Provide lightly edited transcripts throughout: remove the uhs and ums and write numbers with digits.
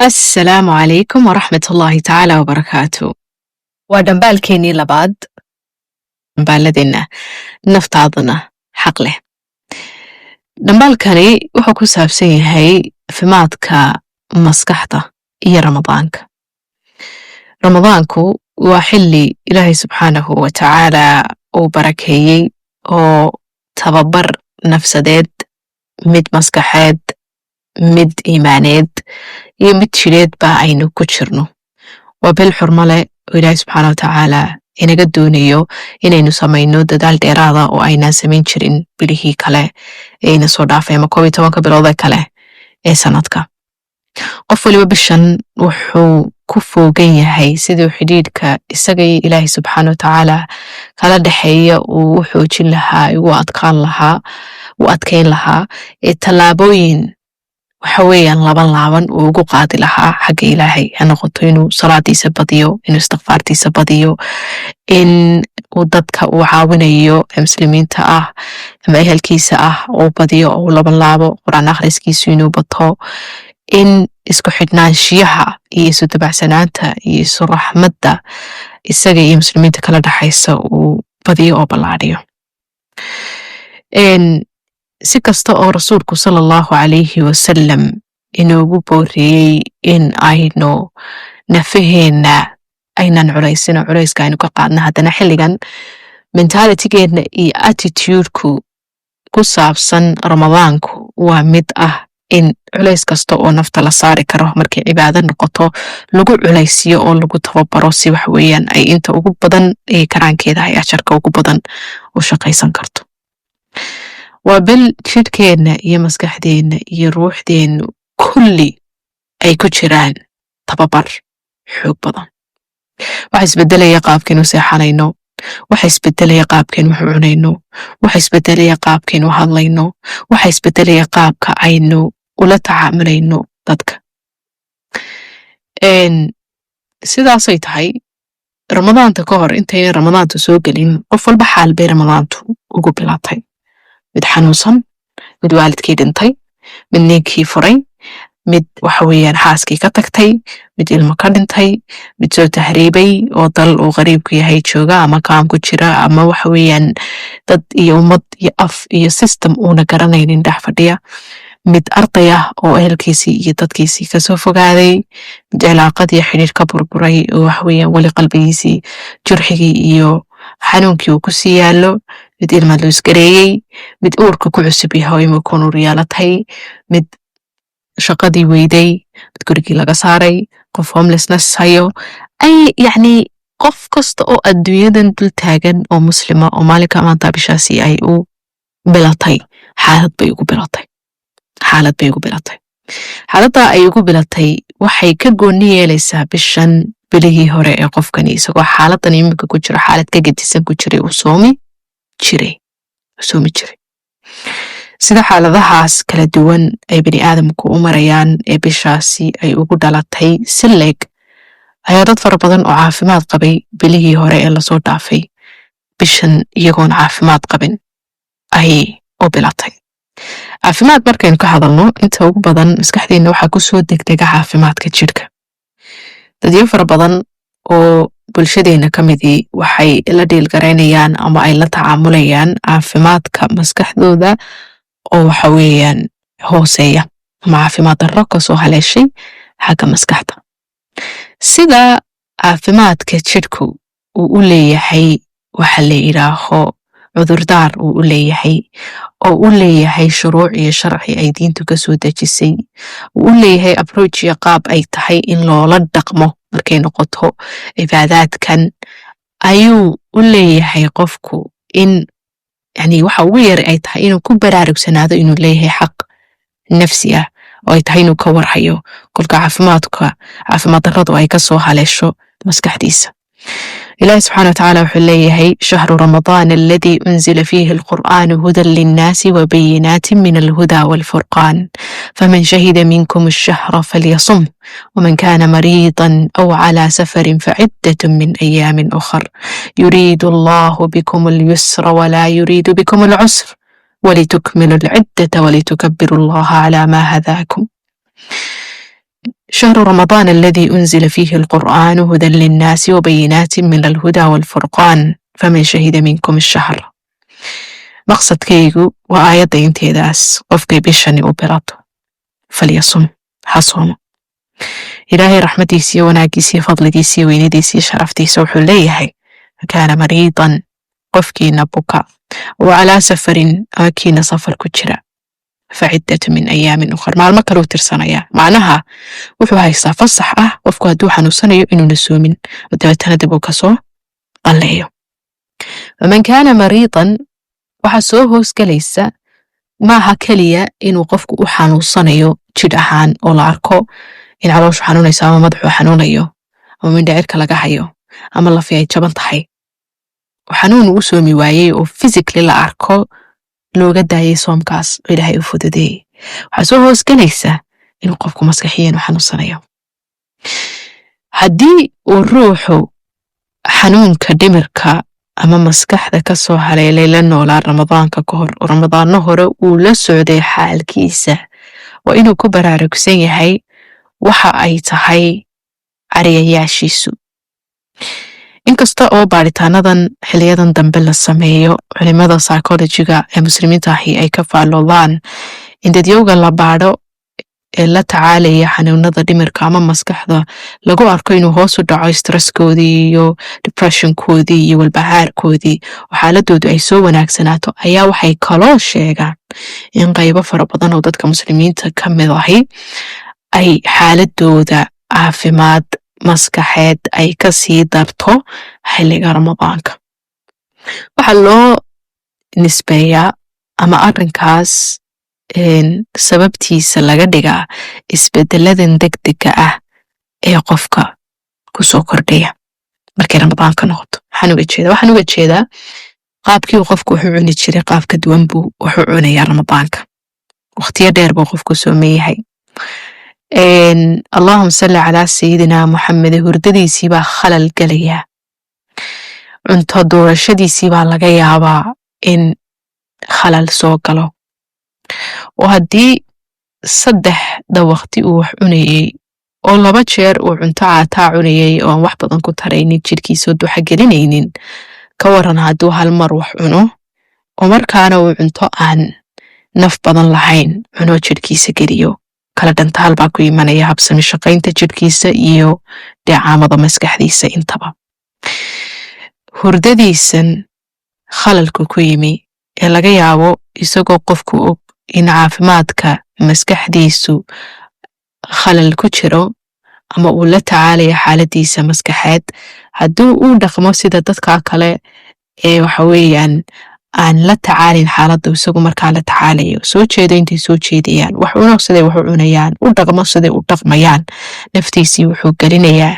السلام عليكم ورحمة الله تعالى وبركاته. ودنبالكيني لباد دنبالدينا نفتعضنا حقله. دنبالكاني wuxuu ku saabsan yahay fimaadka maskaxda iyo ramadaanka. Ramadaanku waa xilli Ilaahay subxaanahu wa tacaala uu barakeeyey oo tababar nafsadeed, mid maskaxeed, mid iimaaneed iyo mid jireed baa aynu ku jirno. waa bil xurmo leh oo Ilaahay subxaanahu wa tacaala inaga doonayo inaynu samayno dadaal dheeraada oo aynaan samayn jirin bilihii kale ee ina soo dhaafay ama 12 bilood kale ee sanadka. qof waliba bishan wuxuu ku foogan yahay sidii xidhiidhka isaga iyo Ilaahay subxaanahu wa tacaala kala dhaxeeya uu u xoojin lahaa, u adkayn lahaa ee tallaabooyin waxa weeyaan laaban uu ugu qaadi lahaa xagga Ilaahay. ha noqoto inuu salaadiisa badiyo, inuu istighfaartiisa badiyo, in uu dadka uu caawinayo muslimiinta ah ama ehelkiisa ah uu badiyo oo laabo quraan akhriskiisu inuu bato, in isku xidhnaanshiyaha iyo isu dabacsanaanta iyo isu raxmadda isaga iyo muslimiinta kala dhaxaysa uu badiyo oo ballaadhiyo. si kasta oo rasuulku sallallahu calayhi wasallam inoogu booriyey in aynu nafaheena aynan culayska aynu ka qaadna, haddana xilligan mentalitygeena iyo attitudeku ku saabsan ramadaanku waa mid ah in culays kasta oo nafta la saari karo markay cibaado noqoto lagu culaysiyo oo lagu tababaro si wax weeyaan ay inta ugu badan ee karaankeeda ay ajarka ugu badan u shaqaysan karto. waa bil jidhkeena iyo maskaxdeena iyo ruuxdeenu kulli ay ku jiraan tababar xoog badan. waxa isbedelaya qaabkeenu seexanayno, waxa isbedelaya qaabkeenu wax cunayno, waxa isbedelaya qaabkeenu hadlayno, waxa isbedelaya qaabka aynu ula tacaamulayno dadka. sidaasay tahay ramadaanta ka hor intayna ramadaantu soo gelin qof walba xaal bay ramadaantu ugu bilaatay. mid xanuunsan, mid waalidkii dhintay, mid ninkii furay, mid waxa weeyaan xaaskii ka tagtay, mid ilmo ka dhintay, mid soo tahriibay oo dal uu qariibku yahay jooga ama kaam ku jira, ama waxa weeyaan dad iyo ummad iyo af iyo system uuna garanaynin dhex fadhiya, mid arday ah oo ehelkiisii iyo dadkiisii kasoo fogaaday, mid cilaaqad iyo xidhiidh ka burburay oo waxa weeyaan weli qalbigiisii jurxigii iyo xanuunkii uu ku sii yaallo, mid ilma loo isgareeyey, mid uurka ku cusub yahay oo imika nuur yeelatay, mid shaqadii weyday, mid gurigii laga saaray, qof homelessness hayo. yacni qof kasta oo adduunyadan dul taagan oo muslima oo maalinka maanta bishaasi ay u bilatay xaalad bay ugu bilatay. xaaladda ay ugu bilatay waxay ka gooni yeelaysaa bishan bilihii hore ee qofkani isagoo xaaladan imika ku jiro xaalad ka gedisan ku jiray uu soomi jiray. sida xaaladahaas kala duwan ay bini aadamku u marayaan ee bishaasi ay ugu dhalatay si leeg ayaa dad fara badan oo caafimaad qabay bilihii hore ee lasoo dhaafay bishan iyagoon caafimaad qabin ay u bilatay. caafimaad markaynu ka hadalno inta ugu badan maskaxdeena waxaa kusoo degdega caafimaadka jidhka. dadyo fara badan oo bulshadeena ka midii waxay la dhiilgaraynayaan ama ay la tacaamulayaan caafimaadka maskaxdooda oo waxa weeyaan hooseeya ama caafimaad darro kasoo haleeshay xagga maskaxda. sida caafimaadka jidhku uu u leeyahay waxa la yidhaaho cudurdaar uu u leeyahay oo u leeyahay shuruuc iyo sharci ay diintu ka soo dejisay, uu u leeyahay approach iyo qaab ay tahay in loola dhaqmo markay noqoto cibaadaadkan, ayuu u leeyahay qofku in yani waxa ugu yar ay tahay inuu ku baraarugsanaado inuu leeyahay xaq nafsi ah oo ay tahay inuu ka warhayo kolka caafimaad darradu ay ka soo haleesho maskaxdiisa. إلهي سبحانه وتعالى وحليه شهر رمضان الذي أنزل فيه القرآن هدى للناس وبينات من الهدى والفرقان فمن شهد منكم الشهر فليصم ومن كان مريضا أو على سفر فعدة من أيام أخر يريد الله بكم اليسر ولا يريد بكم العسر ولتكملوا العدة ولتكبروا الله على ما هداكم. شهر رمضان الذي أنزل فيه القرآن هدى للناس وبينات من الهدى والفرقان فمن شهد منكم الشهر. مقصد كيغو وآية دينتي داس قفكي بشاني وبراتو فليصم حصوم إلهي رحمتيسي وناقيسي فضلكيسي وينيديسي شرفتيسي وحليهي كان مريضا قفكي نبكا وعلى سفر أكين سفر كجرا فعدة من أيام أخرى مع المكرو ترسانيا معناها wuxuu haystaa fasax ah qofku hadduu xanuunsanayo inuuna soomin oo dabeetana dib uu kasoo qalleeyo. faman kaana mariidan waxaa soo hoosgalaysa maaha keliya inuu qofku u xanuunsanayo jidh ahaan oo la arko in calooshu xanuunayso ama madaxuu xanuunayo ama mindhicirka laga hayo ama lafi ay jaban tahay oo xanuun uu soomi waayey oo physically la arko looga daayay soomkaas oo ilaahay u fududeeyey. waxaa soo hoosgalaysa inuu qofku maskaxiyan u xanuunsanayo. haddii uu ruuxu xanuunka dhimirka ama maskaxda ka soo haleelay la noolaa ramadaanka ka hor oo ramadaanno hore uu la socday xaalkiisa waa inuu ku baraarugsan yahay waxa ay tahay cariyayaashiisu. inkasta oo baaritaanadan xiliyadan dambe la sameeyo culimada psychologiga ee muslimiinta ahi ay ka faalloodaan in dadyowga la baadho ee la tacaalaya xanuunada dhimirka ama maskaxda lagu arko inuu hoos u dhaco stresskoodii iyo depressionkoodii iyo walbahaarkoodii oo xaaladoodu ay soo wanaagsanaato ayaa waxay kaloo sheegaan in qaybo fara badan oo dadka muslimiinta ka mid ahi ay xaaladooda caafimaad maskaxeed ay ka sii darto xilliga ramadaanka. waxaa loo nisbeeyaa ama arrinkaas sababtiisa laga dhigaa isbedeladan degdega ah ee qofka kusoo kordhaya markay ramadaanka noqoto. waxaan uga jeedaa qaabkii uu qofku wuxuu cuni jiray qaab ka duwan buu wuxuu cunayaa ramadaanka. waqtiyo dheer buu qofku soomeeyahay. allahuma salli calaa sayidina muxamed hurdadiisii baa khalal gelaya. cunto doorashadiisii baa laga yaabaa in khalal soo galo. oo haddii 3 waqti uu wax cunayay oo 2 jeer uu cunto caataa cunayay oo aan wax badan ku taraynin jirkiisa duxa gelinaynin ka waran hadduu hal mar wax cuno oo markaana uu cunto aan naf badan lahayn cuno jirkiisa geliyo kala dhantaal baa ku imanaya habsami shaqaynta jirkiisa iyo dheecaamada maskaxdiisa intaba. hurdadiisan khalalku ku yimi ee laga yaabo isagoo qofku og in caafimaadka maskaxdiisu khalal ku jiro ama uu la tacaalaya xaaladiisa maskaxeed hadduu u dhaqmo sida dadka kale ee waxa weeyaan aan la tacaalin xaaladda isagu markaa la tacaalayo soo jeedo intay soo jeediyaan wax u noqsaday wax u cunayaan u dhaqmo siday u dhaqmayaan naftiisii wuxuu gelinayaa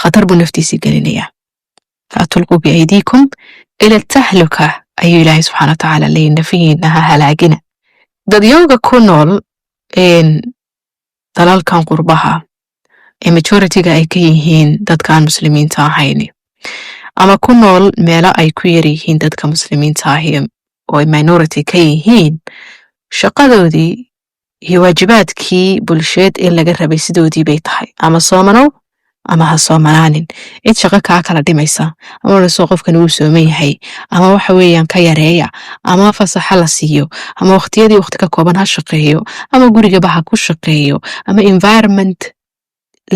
khatar buu naftiisii gelinayaa. faatulquu biaydiikum ila tahluka ayuu ilaahay subxaana watacaala leeyahay nafihiina ha halaagina. dadyowga ku nool dalalkan qurbaha ee majoritiga ay ka yihiin dadkaan muslimiinta ahayn ama ku nool meelo ay ku yar yihiin dadka muslimiinta ahi oo ay minority ka yihiin shaqadoodii iyo waajibaadkii bulsheed ee laga rabay sidoodii bay tahay ama soomanow ama ha soomanaanin. cid shaqo kaa kala dhimaysa ama lasoo qofkan uu sooman yahay ama waxa weeyaan ka yareeya ama fasaxa la siiyo ama waqtiyadii waqti ka kooban ha shaqeeyo ama gurigaba ha ku shaqeeyo ama environment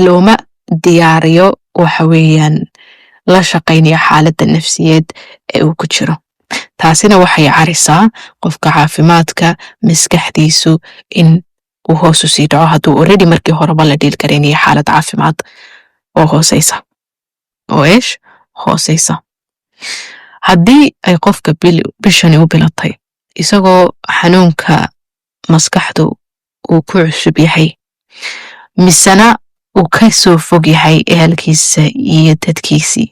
looma diyaariyo waxa weeyaan la shaqaynaya xaaladda nafsiyeed ee uu ku jiro. taasina waxay carisaa qofka caafimaadka maskaxdiisu in uu hoos u sii dhaco hadduu already markii horeba la dhiil garaynaya xaalad caafimaad oo hooseysa oo hooseysa. haddii ay qofka bishani u bilatay isagoo xanuunka maskaxdu uu ku cusub yahay misana uu ka soo fog yahay ehelkiisa iyo dadkiisii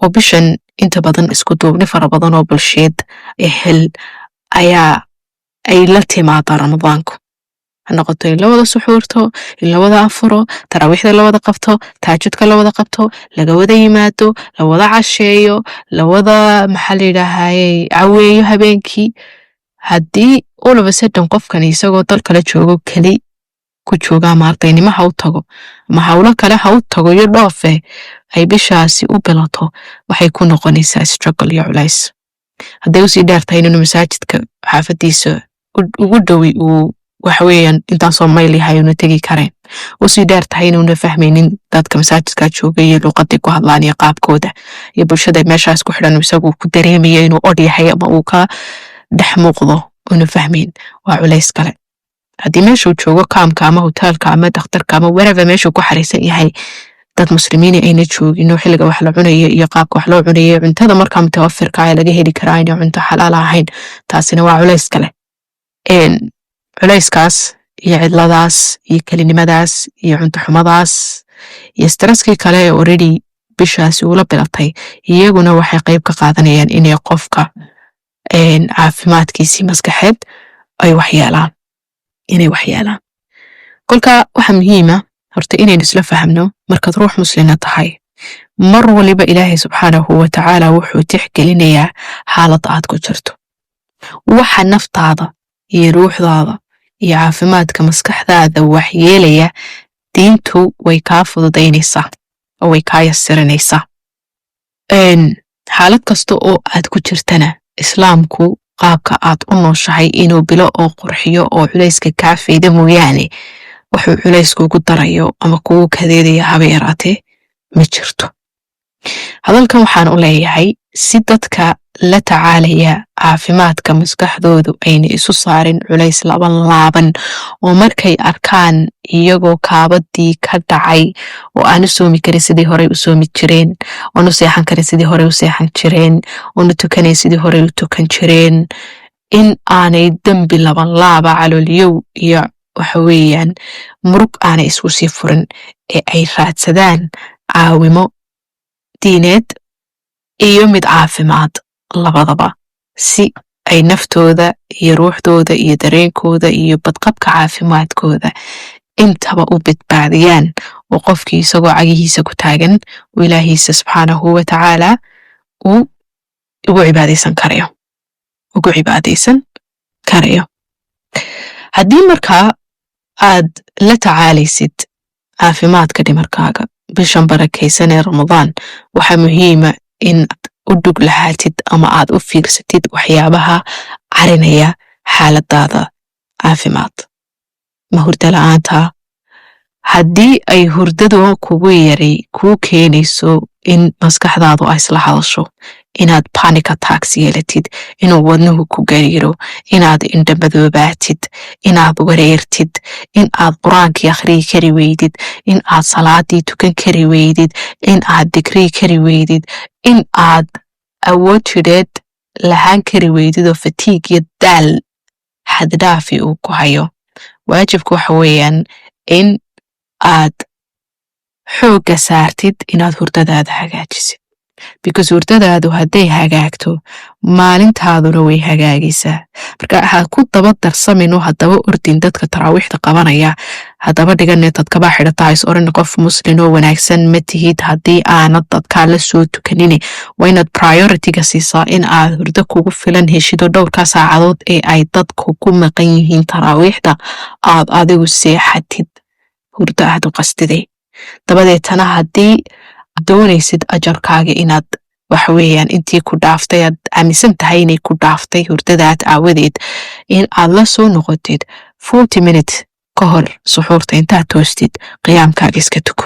oo bishan inta badan isku duubni fara badan oo bulsheed ehel ayaa ay la timaada ramadaanku ha noqoto in la wada suxuurto in la wada afuro taraawiixda la wada qabto taajudka la wada qabto laga wada yimaado la wada casheeyo la wada maxaa la yidhaahaye caweeyo habeenkii. haddii all of a sudden qofkan isagoo dal kala joogo keli ku joogaa maartaynimo ha u tago ama hawlo kale ha u tago iyo dhoofe ay bishaasi u bilato waxay ku noqonaysaa struggle iyo culays. hadday usii dheertahay inuu masaajidka xaafadiisa ugu dhowi uu waxweeyaan intaasoo mayl yahay una tegi kareen, usii dheertahay inuuna fahmaynin dadka masaajidka jooga iyo luuqadii ku hadlaan iyo qaabkooda iyo bulshada meeshaas ku xidhan isagu ku dareemaya inuu od yahay ama uu ka dhex muuqdo una fahmayn, waa culays kale. haddii meeshuu joogo kaamka ama hoteelka ama dhakhtarka ama wherever meeshuu ku xariisan yahay dad muslimiin ayna joogin xilliga wax la cunayo iyo qaabka wax loo cunayo cuntada markaa mutawafirka ay laga heli karaa inay cunto xalaal ahayn, taasina waa culays kale. culayskaas iyo cidladaas iyo kelinimadaas iyo cunto xumadaas iyo stresskii kale ee already bishaasi ula bilatay iyaguna waxay qayb ka qaadanayaan inay qofka caafimaadkiisii maskaxeed ay waxyeelaan. kolka waxa muhiima horta inaynu isla fahamno markaad ruux muslina tahay mar waliba ilaahay subxaanahu wa tacaala wuxuu tixgelinayaa xaalada aad ku jirto. waxa naftaada iyo ruuxdaada iyo caafimaadka maskaxdaada waxyeelaya diintu way kaa fududaynaysaa oo way kaa yasirinaysaa. xaalad kasta oo aad ku jirtana islaamku qaabka aad u nooshahay inuu bilo oo qurxiyo oo culayska kaa fayda mooyaane wuxuu culaysku ugu darayo ama kugu kadeedaya haba yaraatee ma jirto. hadalkan waxaan u leeyahay si dadka la tacaalaya caafimaadka maskaxdoodu ayna isu saarin culays laaban oo markay arkaan iyagoo kaabadii ka dhacay oo aan u soomi karin sidii horey u soomi jireen, oon u seexan karin sidii horey u seexan jireen, oon u tukanayn sidii horey u tukan jireen, in aanay dembi laaba caloolyow iyo waxaweeyaan murug aanay isku sii furin ee ay raadsadaan caawimo diineed iyo mid caafimaad labadaba si ay naftooda iyo ruuxdooda iyo dareenkooda iyo badqabka caafimaadkooda intaba u badbaadiyaan oo qofkii isagoo cagihiisa ku taagan oo ilaahiisa subxaanahu wa tacaala uu ugu cibaadaysan karayo. haddii markaa aad la tacaalaysid caafimaadka dhimarkaaga bishan barakaysan ee Ramadaan, waxaa muhiima in u dhug lahaatid ama aad u fiirsatid waxyaabaha carinaya xaaladaada caafimaad. ma hurdo la'aanta? haddii ay hurdadu kugu yaray kuu keenayso in maskaxdaadu ay isla hadasho, inaad panic attacks yeelatid, inuu wadnuhu ku gariiro, inaad indhamadoobaatid, inaad wareertid, in aad quraankii akhriyi kari weydid, in aad salaadii tukan kari weydid, in aad digrii kari weydid, in aad awood jidheed lahaan kari weydid oo fatiig iyo daal xaddhaafi uu ku hayo, waajibku waxa weeyaan in aad xoogga saartid inaad hurdadaada hagaajisid, because hurdadaadu hadday hagaagto maalintaaduna way hagaagaysaa. marka waxaad ku daba darsamin oo haddaba ordin dadka taraawiixda qabanaya, haddaba dhiganee dadkabaa xidhataa is oran qof muslin oo wanaagsan ma tihid haddii aanad dadkaa la soo tukanine. waa inaad priority-ga siisaa in aad hurdo kugu filan heshido dhowrkaa saacadood ee ay dadku ku maqan yihiin taraawiixda aad adigu seexatid hurdo aad u qastiday. dabadeetana haddii doonaysid ajarkaaga inaad waxaweeyaan intii ku dhaaftay aad aaminsan tahay inay ku dhaaftay hurdadaad aawadeed, in aad la soo noqotid 40 minutes ka hor suxuurta intaad toostid qiyaamkaaga iska tuko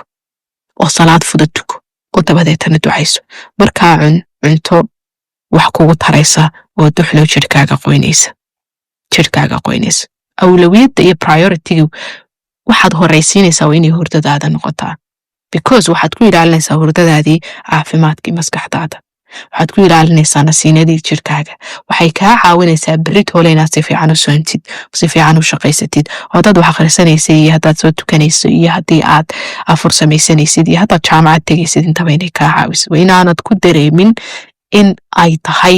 oo salaad fudud tuko oo dabadeetana ducayso. markaa cunto wax kugu taraysa oo duxlo jirkaaga qoynaysa. awlawiyadda iyo priority-gu waxaad horeysiinaysaa waa inay hurdadaada noqotaa, because waxaad ku ilaalinaysaa hurdadaadii caafimaadkii maskaxdaada, waxaad ku ilaalinaysaa nasiinadii jirkaaga, waxay kaa caawinaysaa beritoole inaad si fiican u soontid, si fiican u shaqaysatid, oo haddaad wax akhrisanaysid iyo haddaad soo tukanayso iyo haddii aad afur samaysanaysid iyo haddaad jaamacad tegaysid intaba inay kaa caawiso. waa inaanad ku dareemin in ay tahay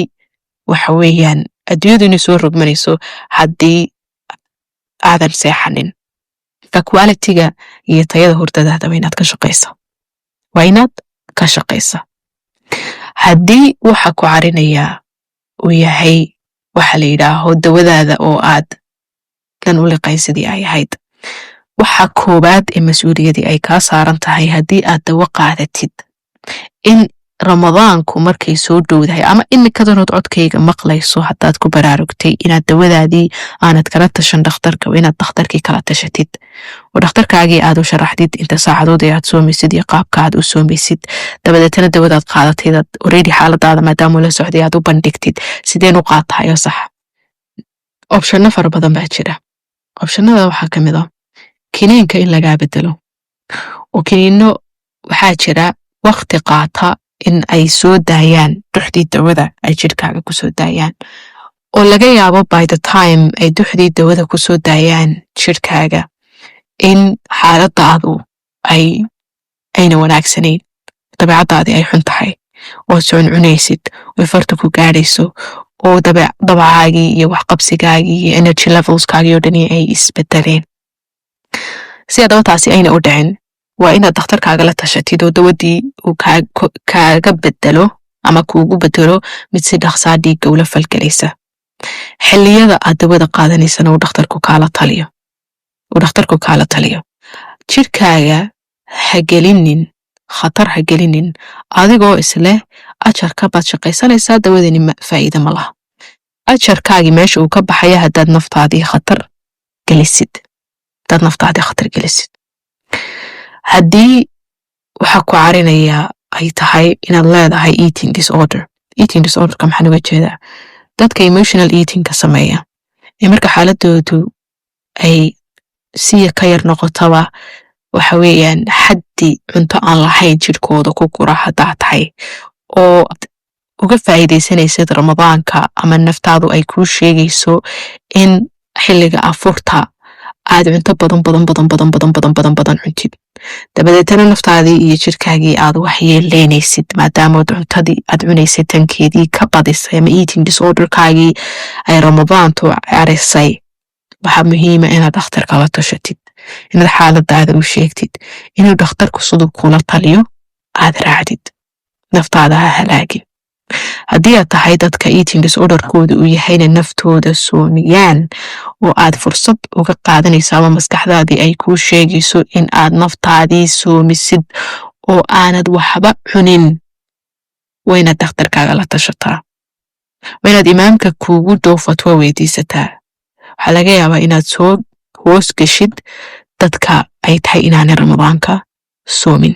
waxaweeyaan adduunyadu inay soo rogmanayso haddii aadan seexanin. quality-ga iyo tayada hurdadaada waa inaad ka shaqaysa. haddii waxa ku carinayaa uu yahay waxa la yidhaaho dawadaada oo aad kan u liqayn sidii ay ahayd, waxa koobaad ee mas'uuliyadii ay kaa saaran tahay haddii aad dawo qaadatid in ramadaanku markay soo dhowdahay ama imikadanood codkayga maqlayso haddaad ku baraarugtay inaad dawadaadii aanad kala tashan dhakhtarka inaad dhakhtarkii kala tashatid oo dhakhtarkaagii aad u sharaxdid inta saacadood ee aad soomaysid iyo qaabka aad u soomaysid dabadeetana dawadaad qaadatay aad already xaaladaada maadaama la socday aad u bandhigtid sideen u qaatayo sax optionno fara badan baa jira optionnada waxaa ka mid ah kiniinka in lagaa bedelo oo kiniinno waxaa jira waqti qaata in ay soo daayaan duxdii dawada ay jirkaaga ku soo daayaan oo laga yaabo by the time ay duxdii dawada ku soo daayaan jirkaaga in xaaladaadu ayna wanaagsanayn dabeecadaadii ay xun tahay oo soncunaysid oo farta ku gaadhayso oo dabacaagii iyo waxqabsigaagii iyo energy levelskaagii oo dhani ay isbedeleen si adaba taasi ayna u dhicin waa inaad dhakhtarkaaga la tashatid oo dawadii uu kaaga bedelo ama kuugu bedelo mid si dhaqsaa dhiigga ula falgelaysa xilliyada aad dawada qaadanaysana uu dhakhtarku kaala taliyo jirkaaga ha gelinin khatar ha gelinin adigoo isleh ajarka baad shaqaysanaysaa dawadani faa'iido ma laha ajarkaagii meesha uu ka baxaya haddaad naftaadii khatar gelisid haddii waxaa ku carinayaa ay tahay inaad leedahay eating disorderka maxaan uga jeedaa dadka emotional eatingka sameeya ee marka xaaladoodu ay siya ka yar noqotaba waxa weeyaan xaddi cunto aan lahayn jirkooda ku gura haddaa tahay oo uga faa'iidaysanaysid ramadaanka ama naftaadu ay kuu sheegayso in xilliga afurta aad cunto badan cuntid dabadeetana naftaadii iyo jirkaagii aad waxyeeleynaysid maadaama cuntadii aad cunaysay tankeedii ka badisay ama eating disorderkaagii ay ramadaantu carisay waxaa muhiima inaad dhakhtarka la tashatid inaad xaaladaada u sheegtid inuu dhakhtarku siduu kula taliyo aad raacdid naftaada ha halaagin haddii aad tahay dadka eating disorderkooda uu yahayna naftooda soomiyaan oo aad fursad uga qaadanayso ama maskaxdaadii ay kuu sheegayso in aad naftaadii soomisid oo aanad waxba cunin waa inaad dhakhtarkaaga la tashataa waa inaad imaamka kuugu dhow fatwo weydiisataa waxaa laga yaabaa inaad soo hoos geshid dadka ay tahay inaanay ramadaanka soomin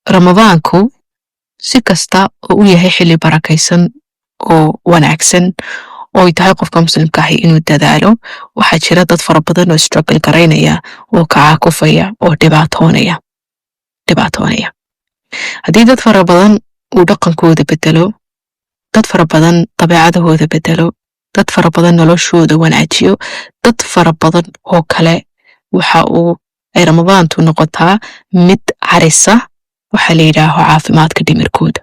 ramadaanku si kasta oo u yahay xilli barakaysan oo wanaagsan oo ay tahay qofka muslimka ahi inuu dadaalo waxaa jira dad fara badan oo struggle garaynaya oo kacaakufaya oo dhibaatoonaya haddii dad fara badan uu dhaqankooda bedelo dad fara badan dabeecadahooda bedelo dad fara badan noloshooda wanaajiyo dad fara badan oo kale waxa ay ramadaantu noqotaa mid carisa waxaa la yidhaaho caafimaadka dhimirkooda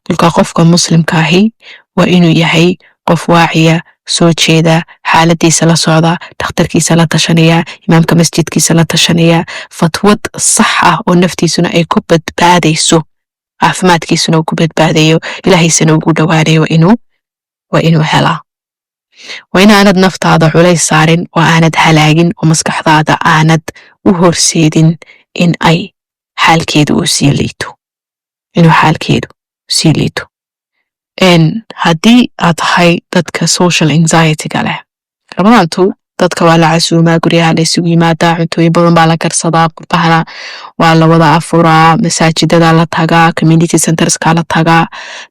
kolka qofka muslimka ahi waa inuu yahay qof waaciya soo jeeda xaaladiisa la socda dhakhtarkiisa la tashanaya imaamka masjidkiisa la tashanaya fatwad sax ah oo naftiisuna ay ku badbaadayso caafimaadkiisuna uu ku badbaadayo ilaahaysana ugu dhowaanayo waa inuu helaa waa inaanad naftaada culays saarin oo aanad halaagin oo maskaxdaada aanad u horseedin in ay xaalkeedu uu sii liito haddii aad tahay dadka social anxiety-ga leh ramadaantu dadka waa la casuumaa guryaha la isugu yimaadaa cuntooyin badan baa la karsadaa qurbahana waa la wada afuraa masaajidada la tagaa community centerska la tagaa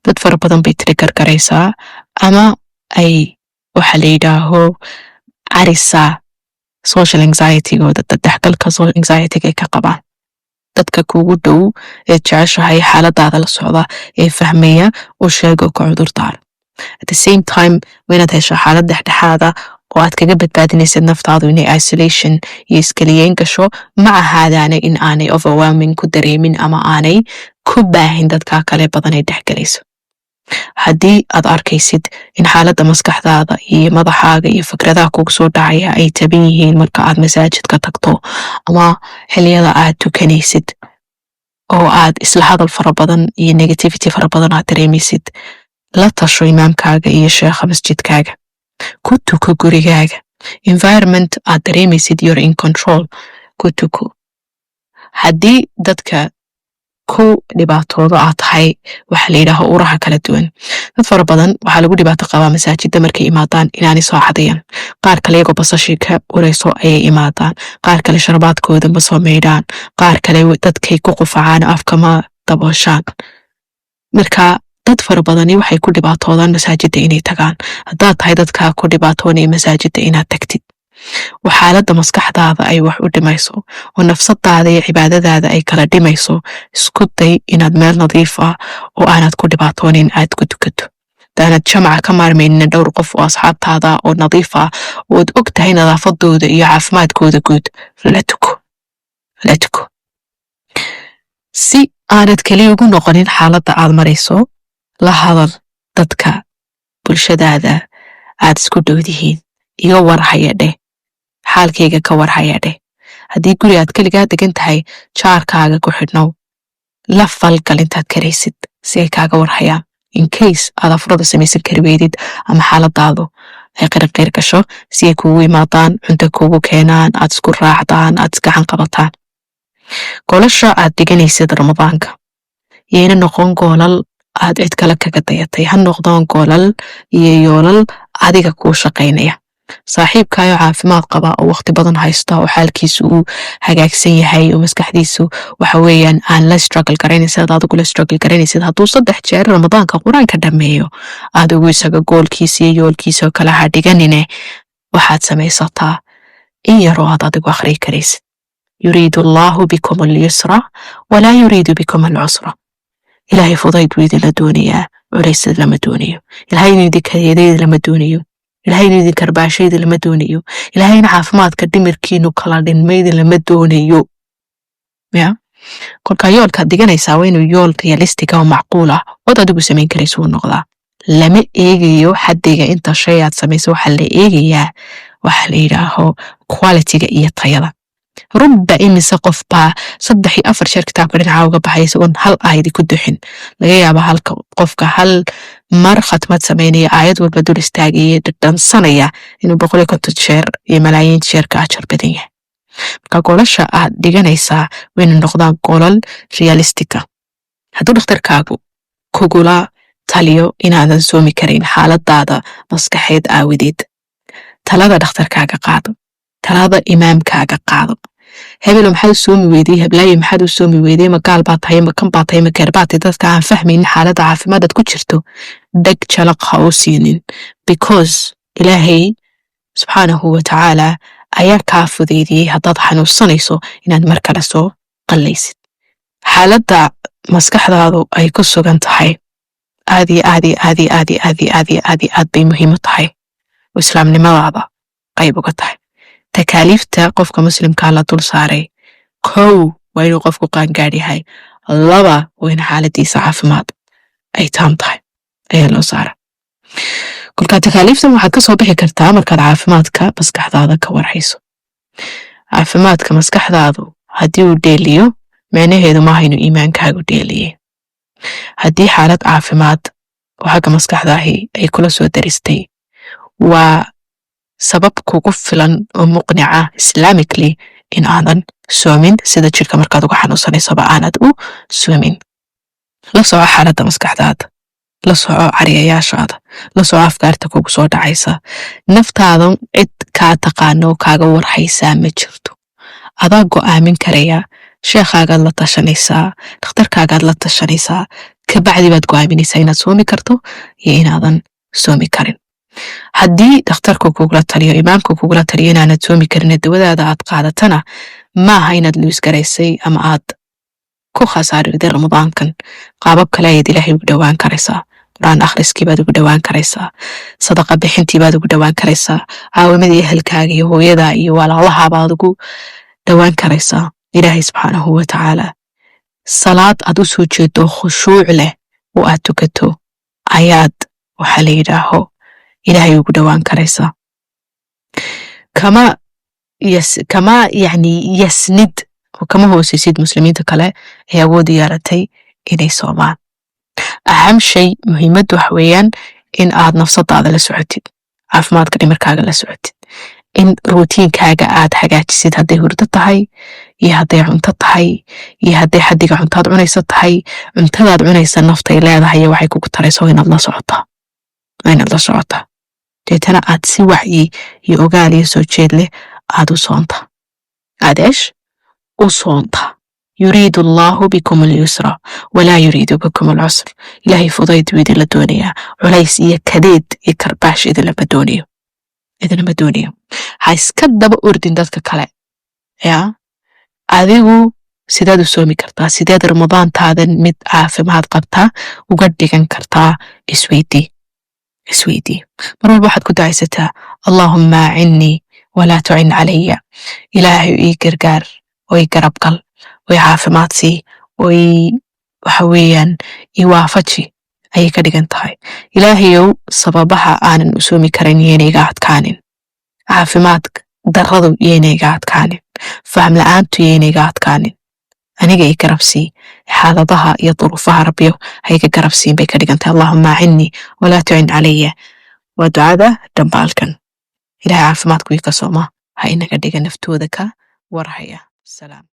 dad fara badan bay trigger garaysaa ama ay waxa la yidhaaho carisaa social anxiety-gooda daddexgalka social anxiety-ga ay ka qabaan dadka kuugu dhow ee jeceshahay xaaladaada la socda ee fahmaya oo sheego ka cudurdaar at the same time waa inaad hesho xaalad dhexdhexaada oo aad kaga badbaadinaysid naftaadu inay isolation iyo iskaliyeyn gasho ma ahaadaana in aanay overwhelming ku dareemin ama aanay ku baahin dadka kale badan ay dhexgalayso haddii aad arkaysid in xaaladda maskaxdaada iyo madaxaaga iyo fikradaha kugu soo dhacaya ay taban yihiin marka aad masaajidka tagto ama xilliyada aad tukanaysid oo aad isla hadal fara badan iyo negativity fara badan aad dareemaysid la tasho imaamkaaga iyo sheekha masjidkaaga ku tuko gurigaaga environment aad dareemaysid you're in control ku tuko. haddii dadka ku dhibaatoodo aad tahay waxa la yidhaaho uraha kala duwan. dad fara badan waxaa lagu dhibaato qabaa masaajida markay imaadaan inaanay soo cadayaan. qaar kale iyagoo basashii ka urayso ayay imaadaan. qaar kale sharbaadkooda ma soo meydhaan. qaar kale dadkay ku qufacaan afka ma dabooshaan. marka dad fara badani waxay ku dhibaatoodaan masaajida inay tagaan. haddaad tahay dadkaa ku dhibaatoonaya masaajida inaad tagtid oo xaaladda maskaxdaada ay wax u dhimayso oo nafsadaada iyo cibaadadaada ay kala dhimayso, isku day inaad meel nadiif ah oo aanad ku dhibaatoonin aad ku tukato. hadaanad jamaca ka maarmaynin dhowr qof oo asxaabtaada oo nadiif ah ood og tahay nadaafadooda iyo caafimaadkooda guud, la tuko. si aanad keliya ugu noqonin xaaladda aad marayso, la hadal dadka bulshadaada aad isku dhowdihiin. iga warhaya dheh, xaalkayga ka warhaya dheh. haddii guri aad keligaa degan tahay, jaarkaaga ku xidhnow, la falgal intaad karaysid si ay kaaga warhayaan. in case aad afurada samaysan kari weydid ama xaaladaadu ay qirqir gasho, si ay kugu imaadaan, cunto kugu keenaan, aad isku raacdaan, aad isgacan qabataan. goolasha aad dhiganaysid ramadaanka yayna noqon goolal aad cid kale kaga dayatay, ha noqdaan goolal iyo yoolal adiga kuu shaqaynaya. saaxiibkaayo caafimaad qaba oo waqti badan haysta oo xaalkiisu uu hagaagsan yahay oo maskaxdiisu waxa weeyaan aan la struggle garanaysid, adigu la struggle garanaysid, hadduu 3 jeer ramadaanka quraanka dhameeyo, adigu isaga goolkiisa iyo yoolkiisa kala hadhiganine, waxaad samaysataa in yaroo aad adigu akhri karaysid. yuriidu allahu bikum al-yusra walaa yuriidu bikum al-usra. ilaahay fudayd buu idinla doonayaa, culaysad lama doonayo. ilaahay idinka yeedeed lama doonayo. ilaahay idin karbaashayda lama doonayo. ilaahayna caafimaadka dhimirkiinu kala dhinmayda lama doonayo. kolka yoolkaad dhiganaysaa waa inuu yool realistic oo macquul ah ood adigu samayn karayso uu noqdaa. lama eegayo xaddiga inta shay aad samayso, waxaa la eegayaa waxa la yidhaaho qualityga iyo tayada. rubba imise qof baa 3 iyo 4 jeer kitaabka dhinaca uga baxay isagoon hal aayad ku duxin. laga yaaba halka qofka hal mar khatmad sameynaya aayad walba dul istaagaya dhadhansanaya inuu 150 jeer iyo malaayiin jeer ka ajar badan yahay. marka goolasha aad dhiganaysaa wayna noqdaan goolal realistic ah. hadduu dhakhtarkaagu kugula taliyo inaadan soomi karin xaaladaada maskaxeed aawadeed, talada dhakhtarkaaga qaado, talada imaamkaaga qaado. hebelo maxaad u soomi weyday, heblaayo maxaad u soomi weyday, ma gaal baa tahay, ma kan baa tahay, ma keer baa tahay. dadka aan fahmaynin xaaladda caafimaadaad ku jirto dheg jalaq ha u siinin, because ilaahay subxaanahu watacaala ayaa kaa fudaydiyey haddaad xanuunsanayso inaad mar kale soo qallaysid. xaaladda maskaxdaadu ay ku sugan tahay aad iyo aad iyo aad iyo aad iyo aad iyo aad iyo aad iyo aad bay muhiim u tahay oo islaamnimadaada qayb uga tahay. takaaliifta qofka muslimkaa la dul saaray, 1 waa inuu qofku qaangaadh yahay, 2 waa in xaaladiisa caafimaad ay taam tahay ayaa loo saara. kolka takaaliiftan waxaad ka soo bixi kartaa markaad caafimaadka maskaxdaada ka warhayso. caafimaadka maskaxdaadu haddii uu dheeliyo, micnaheedu maaha inuu iimaankaagu dheeliyey. haddii xaalad caafimaad oo xagga maskaxdaahi ay kula soo daristay, waa sabab kugu filan oo muqnica islamically in aadan soomin, sida jirka markaad uga xanuunsanaysaba aanad u soomin. la soco xaaladda maskaxdaada, la soco cariyayaashaada, la soco afkaarta kugu soo dhacaysa. naftaadan cid kaa taqaano kaaga warhaysaa ma jirto. adaa go'aamin karaya. sheekhaagaad la tashanaysaa, dhakhtarkaagaad la tashanaysaa, kabacdi baad go'aaminaysaa inaad soomi karto iyo inaadan soomi karin. haddii dhakhtarku kugula taliyo, imaamku kugula taliyo inaanad soomi karin, dawadaada aad qaadatana maaha inaad luus garaysay ama aad ku khasaariday ramadaankan. qaabab kale ayaad ilaahay ugu dhowaan karaysaa. quraan akhriskii baad ugu dhowaan karaysaa, sadaqa bixintii baad ugu dhowaan karaysaa, caawimadii ehelkaaga iyo hooyada iyo walaalaha baad ugu dhowaan karaysaa. ilaahay subxaanahu watacaala salaad aad u soo jeedo khushuuc leh oo aad tukato ayaad waxaa la yidhaaho ilaahay ugu dhowaan karaysaa. kama yani yasnid oo kama hoosaysid muslimiinta kale ee awood yeelatay inay soomaan. aham shay muhiimaddu waxa weeyaan in aad nafsadaada la socotid, caafimaadka dhimirkaaga la socotid, in routiinkaaga aad hagaajisid hadday hurdo tahay iyo hadday cunto tahay iyo hadday xaddiga cuntaad cunaysa tahay. cuntadaad cunaysa naftay leedahay waxay kugu tarayso inaad la socotaa deetana aad si wacyi iyo ogaal iyo soo jeed leh aad u soonta adeesh u soonta. يريد الله بكم اليسر ولا يريد بكم العسر. إلهي فضيد ويدي لدونيا عليس إيا كديد إيا كرباش إذا لما دونيو هايس كدب أردين دادك كلا يا أذيو سيداد سومي كرتا سيداد رمضان تادن مد عافماد قبتا وقد كان كرتا اسويدي مرة الواحد كنت عايزتها اللهم عني ولا تعن علي. إلهي إي قرقار وإي قرب قل وإي عافماتي وإي وحويا إيوافتشي أي كدقان تهي. إلهي يو سببها آنن أسومي كرين يينيغا adkaanin caafimaadka darradu yeynayga adkaanin faham la'aantu yeynayga adkaanin aniga i garabsii xaaladaha iyo duruufaha rabbiyo hayga garabsiin bay ka dhigantay. allahumma acinni walaa tucin calaya waa ducada dhambaalkan. ilaahay caafimaadku ii ka sooma ha inaga dhiga naftooda ka warhaya. salaam.